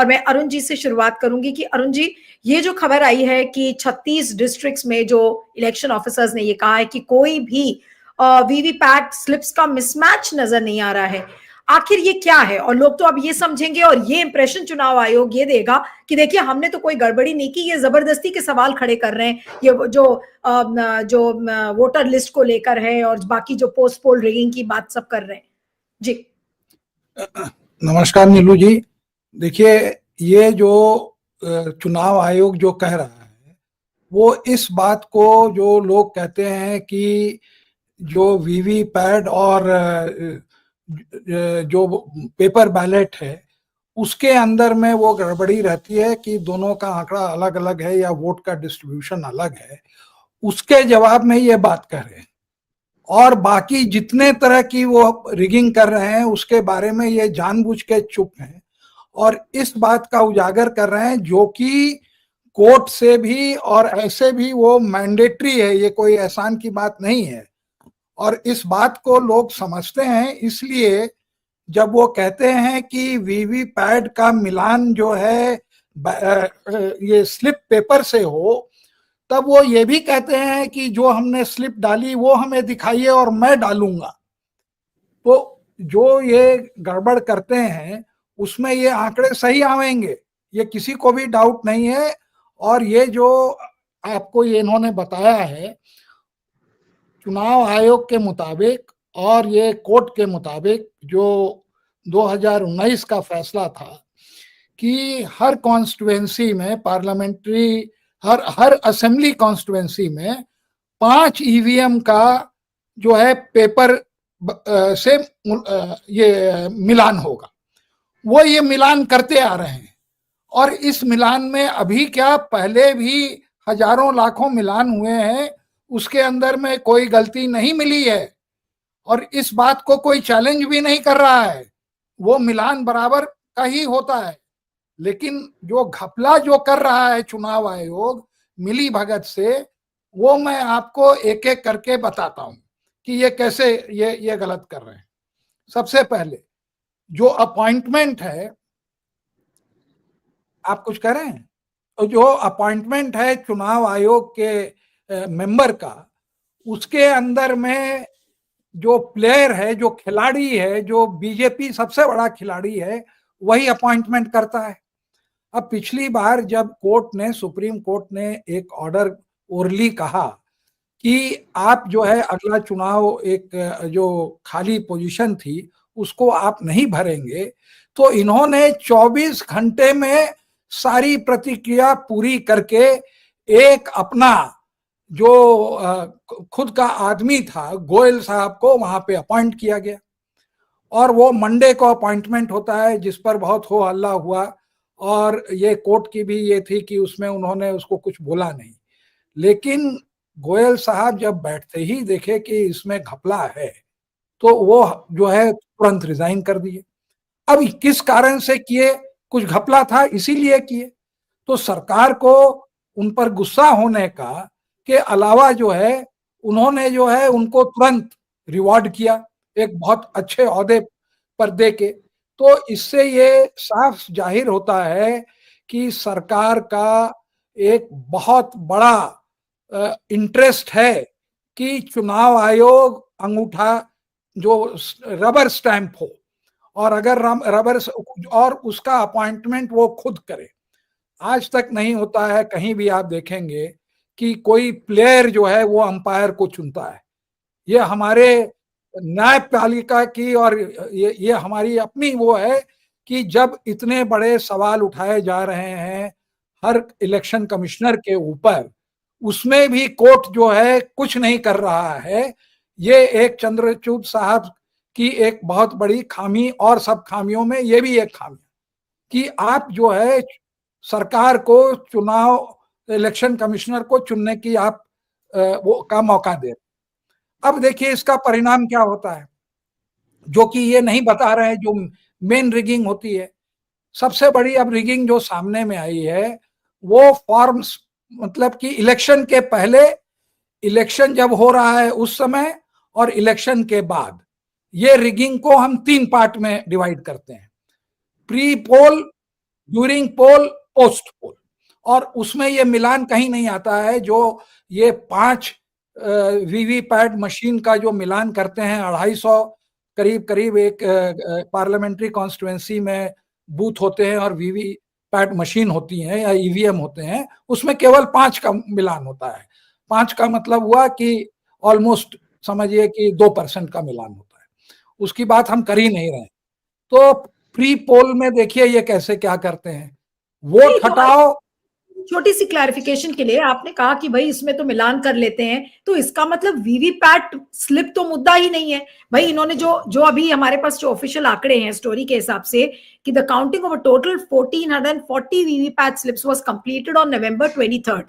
और मैं अरुण जी से शुरुआत करूंगी कि अरुण जी, ये जो खबर आई है कि 36 डिस्ट्रिक्ट्स में जो इलेक्शन ऑफिसर्स ने ये कहा है कि कोई भी वीवीपैट स्लिप्स का मिसमैच नजर नहीं आ रहा है, आखिर ये क्या है? और लोग तो अब ये समझेंगे और ये इंप्रेशन चुनाव आयोग ये देगा कि देखिए हमने तो कोई गड़बड़ी नहीं की, ये जबरदस्ती के सवाल खड़े कर रहे हैं, ये जो वोटर लिस्ट को लेकर है और बाकी जो पोस्ट पोल रिगिंग की बात सब कर रहे हैं। जी नमस्कार नीलू जी। देखिए, ये जो चुनाव आयोग जो कह रहा है वो इस बात को, जो लोग कहते हैं कि जो वीवीपैट और जो पेपर बैलेट है उसके अंदर में वो गड़बड़ी रहती है कि दोनों का आंकड़ा अलग अलग है या वोट का डिस्ट्रीब्यूशन अलग है, उसके जवाब में ये बात कर रहे हैं। और बाकी जितने तरह की वो रिगिंग कर रहे हैं उसके बारे में ये जानबूझ के चुप हैं और इस बात का उजागर कर रहे हैं जो कि कोर्ट से भी और ऐसे भी वो मैंडेटरी है, ये कोई एहसान की बात नहीं है। और इस बात को लोग समझते हैं, इसलिए जब वो कहते हैं कि वीवीपैट का मिलान जो है ये स्लिप पेपर से हो, तब वो ये भी कहते हैं कि जो हमने स्लिप डाली वो हमें दिखाइए और मैं डालूंगा। तो जो ये गड़बड़ करते हैं उसमें ये आंकड़े सही आवेंगे, ये किसी को भी डाउट नहीं है। और ये जो आपको ये इन्होंने बताया है चुनाव आयोग के मुताबिक और ये कोर्ट के मुताबिक, जो 2019 का फैसला था कि हर कॉन्स्टिट्यूएंसी में पार्लियामेंट्री, हर असेंबली कॉन्स्टिट्यूएंसी में 5 ईवीएम का जो है पेपर से ये मिलान होगा, वो ये मिलान करते आ रहे हैं। और इस मिलान में अभी क्या, पहले भी हजारों लाखों मिलान हुए हैं, उसके अंदर में कोई गलती नहीं मिली है और इस बात को कोई चैलेंज भी नहीं कर रहा है, वो मिलान बराबर का ही होता है। लेकिन जो घपला जो कर रहा है चुनाव आयोग मिली भगत से, वो मैं आपको एक एक करके बताता हूं कि ये कैसे ये गलत कर रहे हैं। सबसे पहले जो अपॉइंटमेंट है, आप कुछ कह रहे हैं, तो जो अपॉइंटमेंट है चुनाव आयोग के मेंबर का, उसके अंदर में जो प्लेयर है, जो खिलाड़ी है, जो बीजेपी सबसे बड़ा खिलाड़ी है, वही अपॉइंटमेंट करता है। अब पिछली बार जब सुप्रीम कोर्ट ने एक ऑर्डर ओरली कहा कि आप जो है अगला चुनाव, एक जो खाली पोजीशन थी उसको आप नहीं भरेंगे, तो इन्होंने 24 घंटे में सारी प्रतिक्रिया पूरी करके एक अपना जो खुद का आदमी था गोयल साहब को वहां पे अपॉइंट किया गया। और वो मंडे को अपॉइंटमेंट होता है, जिस पर बहुत हो हल्ला हुआ और ये कोर्ट की भी ये थी कि उसमें उन्होंने उसको कुछ बोला नहीं। लेकिन गोयल साहब जब बैठते ही देखे कि इसमें घपला है, तो वो जो है तुरंत रिजाइन कर दिए। अब किस कारण से किए, कुछ घपला था इसीलिए किए। तो सरकार को उन पर गुस्सा होने का के अलावा जो है उन्होंने जो है उनको तुरंत रिवॉर्ड किया एक बहुत अच्छे ओहदे पर दे के। तो इससे ये साफ जाहिर होता है कि सरकार का एक बहुत बड़ा इंटरेस्ट है कि चुनाव आयोग अंगूठा जो रबर स्टैंप हो, और अगर रबर और उसका अपॉइंटमेंट वो खुद करे। आज तक नहीं होता है, कहीं भी आप देखेंगे कि कोई प्लेयर जो है वो अंपायर को चुनता है। ये हमारे न्यायपालिका की और ये हमारी अपनी वो है कि जब इतने बड़े सवाल उठाए जा रहे हैं हर इलेक्शन कमिश्नर के ऊपर, उसमें भी कोर्ट जो है कुछ नहीं कर रहा है। ये एक चंद्रचूड़ साहब की एक बहुत बड़ी खामी, और सब खामियों में ये भी एक खामी कि आप जो है सरकार को चुनाव इलेक्शन कमिश्नर को चुनने की आप वो का मौका दे। अब देखिए इसका परिणाम क्या होता है, जो कि ये नहीं बता रहे हैं, जो मेन रिगिंग होती है। सबसे बड़ी अब रिगिंग जो सामने में आई है वो फॉर्म्स, मतलब कि इलेक्शन के पहले, इलेक्शन जब हो रहा है उस समय, और इलेक्शन के बाद। ये रिगिंग को हम 3 पार्ट में डिवाइड करते हैं। प्री पोल, ड्यूरिंग पोल, पोस्ट पोल, और उसमें ये मिलान कहीं नहीं आता है। जो ये 5 वीवीपैट मशीन का जो मिलान करते हैं, 250 करीब करीब एक पार्लियामेंट्री कॉन्स्टिट्यूएंसी में बूथ होते हैं और वीवीपैट मशीन होती हैं या ईवीएम होते हैं, उसमें केवल 5 का मिलान होता है। 5 का मतलब हुआ कि ऑलमोस्ट समझिए कि 2% का मिलान होता है, उसकी बात हम कर ही नहीं रहे। तो प्री पोल में देखिए ये कैसे क्या करते हैं, वोट हटाओ। छोटी सी क्लैरिफिकेशन के लिए, आपने कहा कि भाई इसमें तो मिलान कर लेते हैं, तो इसका मतलब वीवीपैट स्लिप तो मुद्दा ही नहीं है भाई। इन्होंने जो अभी हमारे पास जो ऑफिशियल आंकड़े हैं स्टोरी के हिसाब से कि the counting of a total 1440 VVPAT slips was completed on November 23।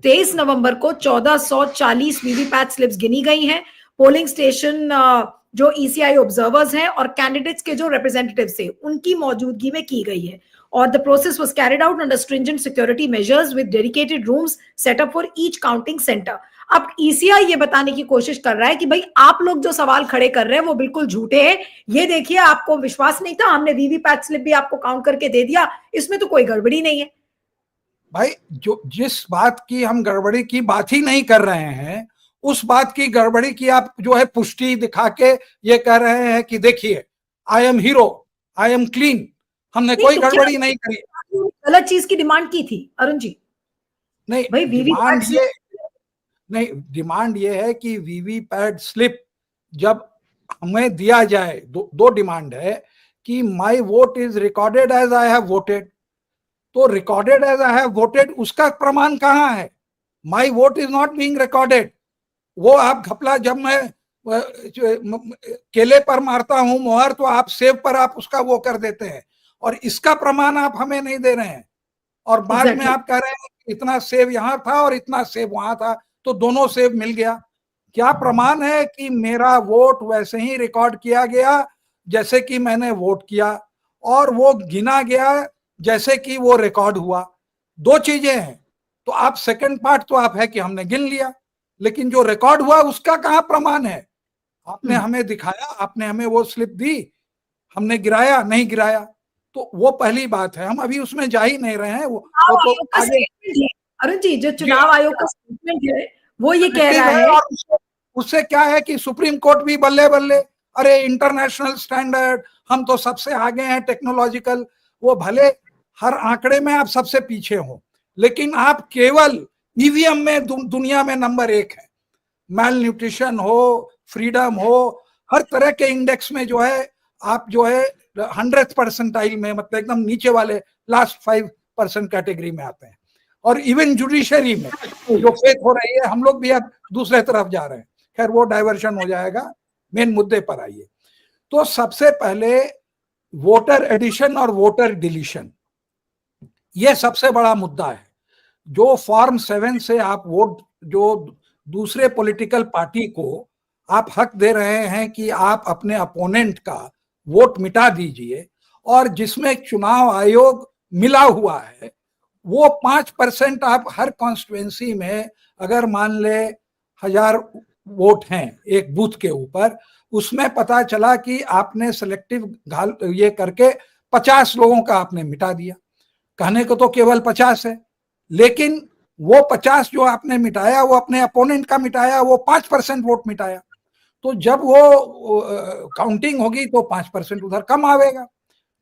23 नवंबर को 1440 वीवीपैट स्लिप्स गिनी गई हैं। पोलिंग स्टेशन जो ईसीआई ऑब्जर्वर्स हैं और कैंडिडेट्स के जो रिप्रेजेंटेटिव्स थे उनकी मौजूदगी में की गई है। और the process was carried out under stringent security measures with dedicated rooms set up for each counting center. अब ईसीआई ये बताने की कोशिश कर रहा है कि भाई आप लोग जो सवाल खड़े कर रहे हैं वो बिल्कुल झूठे हैं। ये देखिए, आपको विश्वास नहीं था, हमने वीवीपैट स्लिप भी आपको काउंट करके दे दिया, इसमें तो कोई गड़बड़ी नहीं है। भाई जो जिस बात की हम गड़बड़ी की बात ही नहीं कर रहे हैं, उस बात की गड़बड़ी की आप जो है पुष्टि दिखा के ये कह रहे हैं कि देखिए I am hero, I am clean, हमने कोई गड़बड़ी नहीं करी। गलत चीज की डिमांड की थी अरुण जी? नहीं, भाई डिमांड ये नहीं, डिमांड ये है कि वीवीपैट स्लिप जब हमें दिया जाए, दो डिमांड है कि my vote is recorded as I have voted. तो recorded as I have voted उसका प्रमाण कहाँ है? My vote is not being recorded. वो आप घपला, जब मैं केले पर मारता हूं मोहर तो आप सेब पर आप उसका वो कर देते हैं, और इसका प्रमाण आप हमें नहीं दे रहे हैं। और बाद में आप कह रहे हैं इतना सेब यहां था और इतना सेब वहां था, तो दोनों सेब मिल गया। क्या प्रमाण है कि मेरा वोट वैसे ही रिकॉर्ड किया गया जैसे कि मैंने वोट किया, और वो गिना गया जैसे कि वो रिकॉर्ड हुआ? दो चीजें हैं। तो आप सेकंड पार्ट तो आप है कि हमने गिन लिया, लेकिन जो रिकॉर्ड हुआ उसका कहाँ प्रमाण है? आपने हमें दिखाया, आपने हमें वो स्लिप दी, हमने गिराया नहीं गिराया? तो वो पहली बात है, हम अभी उसमें जा ही नहीं रहे हैं। वो तो आगे अरुण जी, जो चुनाव आयोग का स्टेटमेंट है वो ये कह रहा है, और उससे क्या है कि सुप्रीम कोर्ट भी बल्ले बल्ले, अरे इंटरनेशनल स्टैंडर्ड, हम तो सबसे आगे हैं टेक्नोलॉजिकल। वो भले हर आंकड़े में आप सबसे पीछे हो, लेकिन आप केवल ईवीएम में दुनिया में नंबर 1 है। मैल न्यूट्रिशन हो, फ्रीडम हो, हर तरह के इंडेक्स में जो है आप जो है 100th परसेंटाइल में, मतलब एकदम नीचे वाले लास्ट 5% कैटेगरी में आते हैं। और इवन जुडिशरी में जो फेक हो रही है, हम लोग भी अब दूसरे तरफ जा रहे हैं। खैर वो डाइवर्शन हो जाएगा, मेन मुद्दे पर आइए। तो सबसे पहले वोटर एडिशन और वोटर डिलीशन, ये सबसे बड़ा मुद्दा है। जो फॉर्म 7 से आप वोट, जो दूसरे पॉलिटिकल पार्टी को आप हक दे रहे हैं कि आप अपने अपोनेंट का वोट मिटा दीजिए, और जिसमें चुनाव आयोग मिला हुआ है, वो 5% आप हर कॉन्स्टिट्यूएंसी में अगर मान ले 1000 वोट हैं एक बूथ के ऊपर, उसमें पता चला कि आपने सिलेक्टिव ये करके 50 लोगों का आपने मिटा दिया। कहने को तो केवल 50 है, लेकिन वो 50 जो आपने मिटाया वो अपने अपोनेंट का मिटाया, वो 5% वोट मिटाया। तो जब वो काउंटिंग होगी तो 5% उधर कम आवेगा,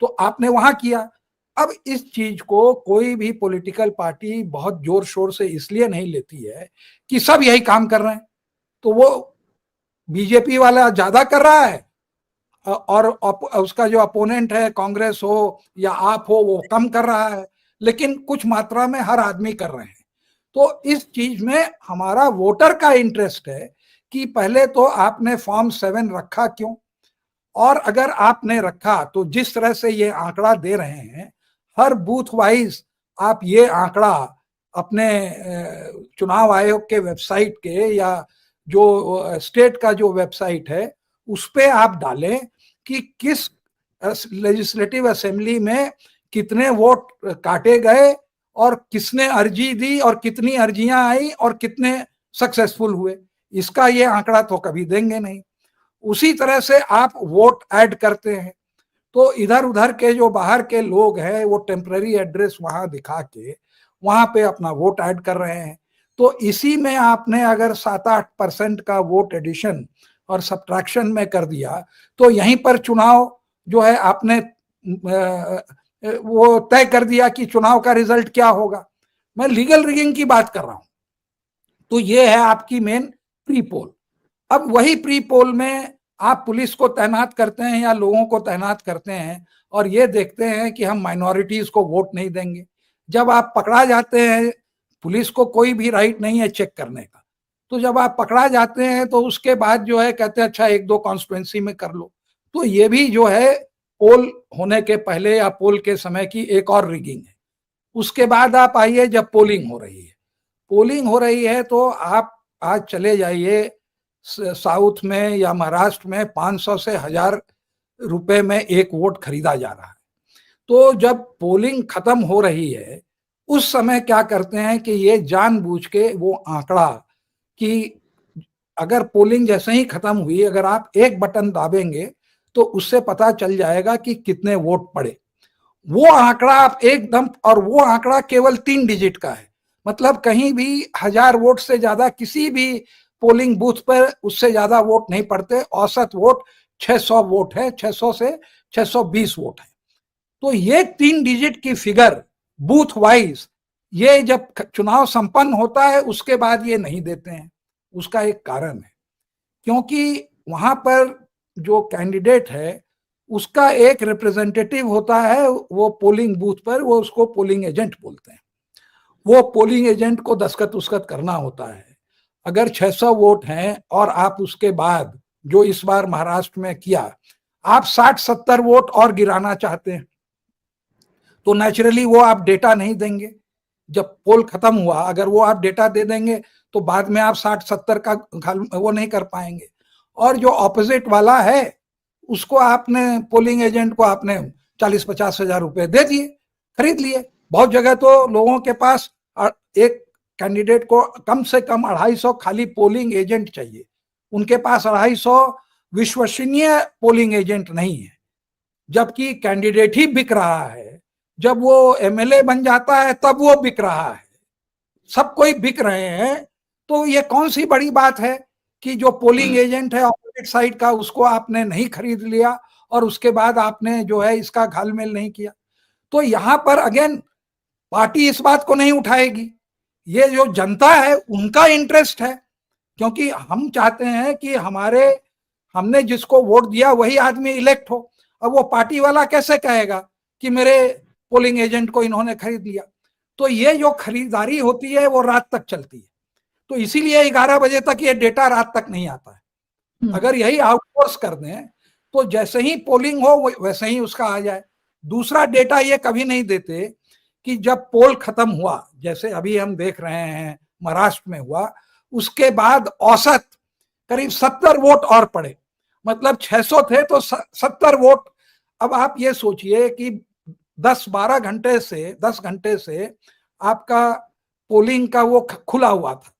तो आपने वहां किया। अब इस चीज को कोई भी पॉलिटिकल पार्टी बहुत जोर शोर से इसलिए नहीं लेती है कि सब यही काम कर रहे हैं, तो वो बीजेपी वाला ज्यादा कर रहा है और उसका जो अपोनेंट है कांग्रेस हो या आप हो वो कम कर रहा है, लेकिन कुछ मात्रा में हर आदमी कर रहे हैं। तो इस चीज में हमारा वोटर का इंटरेस्ट है कि पहले तो आपने फॉर्म 7 रखा क्यों, और अगर आपने रखा तो जिस तरह से ये आंकड़ा दे रहे हैं हर बूथ वाइज, आप ये आंकड़ा अपने चुनाव आयोग के वेबसाइट के या जो स्टेट का जो वेबसाइट है उस पे आप डालें कि किस लेजिस्लेटिव असेंबली में कितने वोट काटे गए और किसने अर्जी दी और कितनी अर्जियां आई और कितने सक्सेसफुल हुए। इसका ये आंकड़ा तो कभी देंगे नहीं। उसी तरह से आप वोट ऐड करते हैं, तो इधर उधर के जो बाहर के लोग हैं वो टेम्पररी एड्रेस वहां दिखा के वहां पे अपना वोट ऐड कर रहे हैं। तो इसी में आपने अगर 7-8% का वोट एडिशन और सब्ट्रैक्शन में कर दिया तो यहीं पर चुनाव जो है आपने वो तय कर दिया कि चुनाव का रिजल्ट क्या होगा। मैं लीगल रिगिंग की बात कर रहा हूं। तो ये है आपकी मेन प्री पोल। अब वही प्री पोल में आप पुलिस को तैनात करते हैं या लोगों को तैनात करते हैं और ये देखते हैं कि हम माइनॉरिटीज को वोट नहीं देंगे। जब आप पकड़ा जाते हैं, पुलिस को कोई भी राइट नहीं है चेक करने का, तो जब आप पकड़ा जाते हैं तो उसके बाद जो है कहते हैं अच्छा 1-2 कॉन्स्टिट्यूंसी में कर लो। तो ये भी जो है पोल होने के पहले या पोल के समय की एक और रिगिंग है। उसके बाद आप आइए जब पोलिंग हो रही है, पोलिंग हो रही है तो आप आज चले जाइए साउथ में या महाराष्ट्र में 500 से 1000 रुपए में एक वोट खरीदा जा रहा है। तो जब पोलिंग खत्म हो रही है उस समय क्या करते हैं कि ये जानबूझ के वो आंकड़ा कि अगर पोलिंग जैसे ही खत्म हुई अगर आप एक बटन दाबेंगे तो उससे पता चल जाएगा कि कितने वोट पड़े। वो आंकड़ा आप एकदम, और वो आंकड़ा केवल 3 डिजिट का है, मतलब कहीं भी 1000 वोट से ज्यादा किसी भी पोलिंग बूथ पर उससे ज्यादा वोट नहीं पड़ते। औसत वोट 600 वोट है, 600 से 620 वोट है। तो ये 3 डिजिट की फिगर बूथ वाइज ये जब चुनाव संपन्न होता है उसके बाद ये नहीं देते हैं। उसका एक कारण है, क्योंकि वहां पर जो कैंडिडेट है उसका एक रिप्रेजेंटेटिव होता है, वो पोलिंग बूथ पर, वो उसको पोलिंग एजेंट बोलते हैं। वो पोलिंग एजेंट को दस्तखत उसखत करना होता है। अगर 600 वोट हैं और आप उसके बाद जो इस बार महाराष्ट्र में किया आप 60-70 वोट और गिराना चाहते हैं तो नेचुरली वो आप डेटा नहीं देंगे। जब पोल खत्म हुआ अगर वो आप डेटा दे देंगे तो बाद में आप 60-70 का वो नहीं कर पाएंगे। और जो ऑपोजिट वाला है उसको आपने, पोलिंग एजेंट को आपने 40-50 हजार रुपए दे दिए, खरीद लिए। बहुत जगह तो लोगों के पास एक कैंडिडेट को कम से कम 250 खाली पोलिंग एजेंट चाहिए, उनके पास 250 विश्वसनीय पोलिंग एजेंट नहीं है, जबकि कैंडिडेट ही बिक रहा है। जब वो एमएलए बन जाता है तब वो बिक रहा है, सब कोई बिक रहे हैं। तो ये कौन सी बड़ी बात है कि जो पोलिंग एजेंट है ऑपोजिट साइड का उसको आपने नहीं खरीद लिया और उसके बाद आपने जो है इसका घालमेल नहीं किया। तो यहां पर अगेन पार्टी इस बात को नहीं उठाएगी, ये जो जनता है उनका इंटरेस्ट है, क्योंकि हम चाहते हैं कि हमने जिसको वोट दिया वही आदमी इलेक्ट हो। अब वो पार्टी वाला कैसे कहेगा कि मेरे पोलिंग एजेंट को इन्होंने खरीद लिया। तो ये जो खरीदारी होती है वो रात तक चलती है। तो इसीलिए 11 बजे तक ये डेटा रात तक नहीं आता है। अगर यही आउटसोर्स कर दें तो जैसे ही पोलिंग हो वैसे ही उसका आ जाए। दूसरा डेटा ये कभी नहीं देते कि जब पोल खत्म हुआ, जैसे अभी हम देख रहे हैं महाराष्ट्र में हुआ, उसके बाद औसत करीब 70 वोट और पड़े, मतलब 600 थे तो 70 वोट। अब आप ये सोचिए कि 10 घंटे से आपका पोलिंग का वो खुला हुआ था,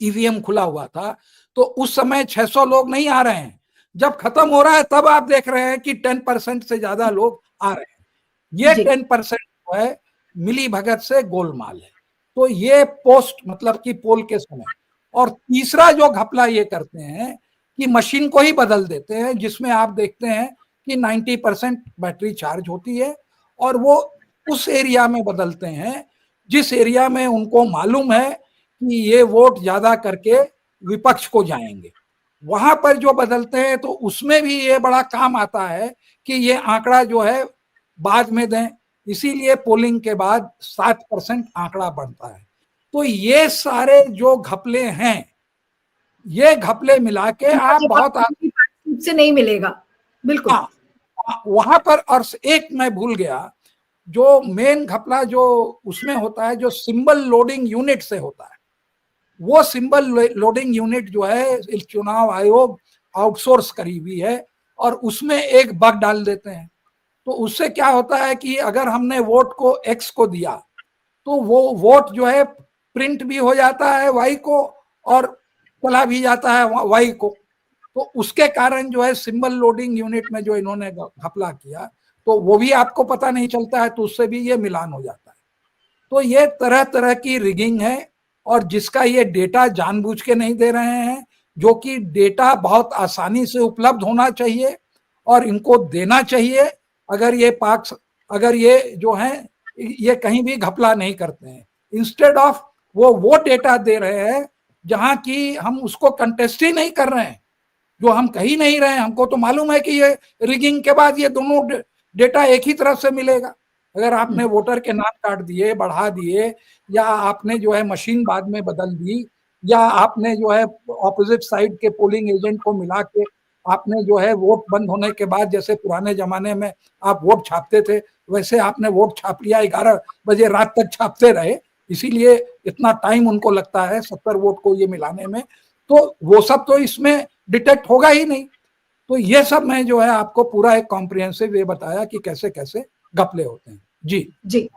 ईवीएम खुला हुआ था, तो उस समय 600 लोग नहीं आ रहे हैं। जब खत्म हो रहा है तब आप देख रहे हैं कि 10% से ज्यादा लोग आ रहे हैं। ये 10% जो है मिली भगत से गोलमाल है। तो ये पोस्ट मतलब कि पोल के समय। और तीसरा जो घपला ये करते हैं कि मशीन को ही बदल देते हैं, जिसमें आप देखते हैं कि 90% बैटरी चार्ज होती है और वो उस एरिया में बदलते हैं जिस एरिया में उनको मालूम है कि ये वोट ज्यादा करके विपक्ष को जाएंगे, वहां पर जो बदलते हैं। तो उसमें भी ये बड़ा काम आता है कि ये आंकड़ा जो है बाद में दें, इसीलिए पोलिंग के बाद 7% आंकड़ा बढ़ता है। तो ये सारे जो घपले हैं, ये घपले मिला के आप बहुत से नहीं मिलेगा। बिल्कुल वहां पर। और एक मैं भूल गया, जो मेन घपला जो उसमें होता है, जो सिंबल लोडिंग यूनिट से होता है, वो सिंबल लोडिंग यूनिट जो है चुनाव आयोग आउटसोर्स करी हुई है और उसमें एक बग डाल देते हैं। तो उससे क्या होता है कि अगर हमने वोट को एक्स को दिया तो वो वोट जो है प्रिंट भी हो जाता है वाई को और चला भी जाता है वाई को। तो उसके कारण जो है सिंबल लोडिंग यूनिट में जो इन्होंने घपला किया तो वो भी आपको पता नहीं चलता है, तो उससे भी ये मिलान हो जाता है। तो ये तरह तरह की रिगिंग है, और जिसका ये डेटा जानबूझ के नहीं दे रहे हैं, जो कि डेटा बहुत आसानी से उपलब्ध होना चाहिए और इनको देना चाहिए अगर ये जो है ये कहीं भी घपला नहीं करते हैं। इंस्टेड ऑफ वो डेटा दे रहे हैं जहां की हम उसको कंटेस्ट ही नहीं कर रहे हैं, जो हम कही नहीं रहे हैं। हमको तो मालूम है कि ये रिगिंग के बाद ये दोनों डेटा एक ही तरफ से मिलेगा। अगर आपने वोटर के नाम काट दिए, बढ़ा दिए, या आपने जो है मशीन बाद में बदल दी, या आपने जो है ऑपोजिट साइड के पोलिंग एजेंट को मिला के आपने जो है वोट बंद होने के बाद, जैसे पुराने जमाने में आप वोट छापते थे, वैसे आपने वोट छाप लिया, 11 बजे रात तक छापते रहे, इसीलिए इतना टाइम उनको लगता है 70 वोट को ये मिलाने में। तो वो सब तो इसमें डिटेक्ट होगा ही नहीं। तो ये सब मैं जो है आपको पूरा एक कॉम्प्रिहेंसिव ये बताया कि कैसे कैसे घपले होते हैं। जी जी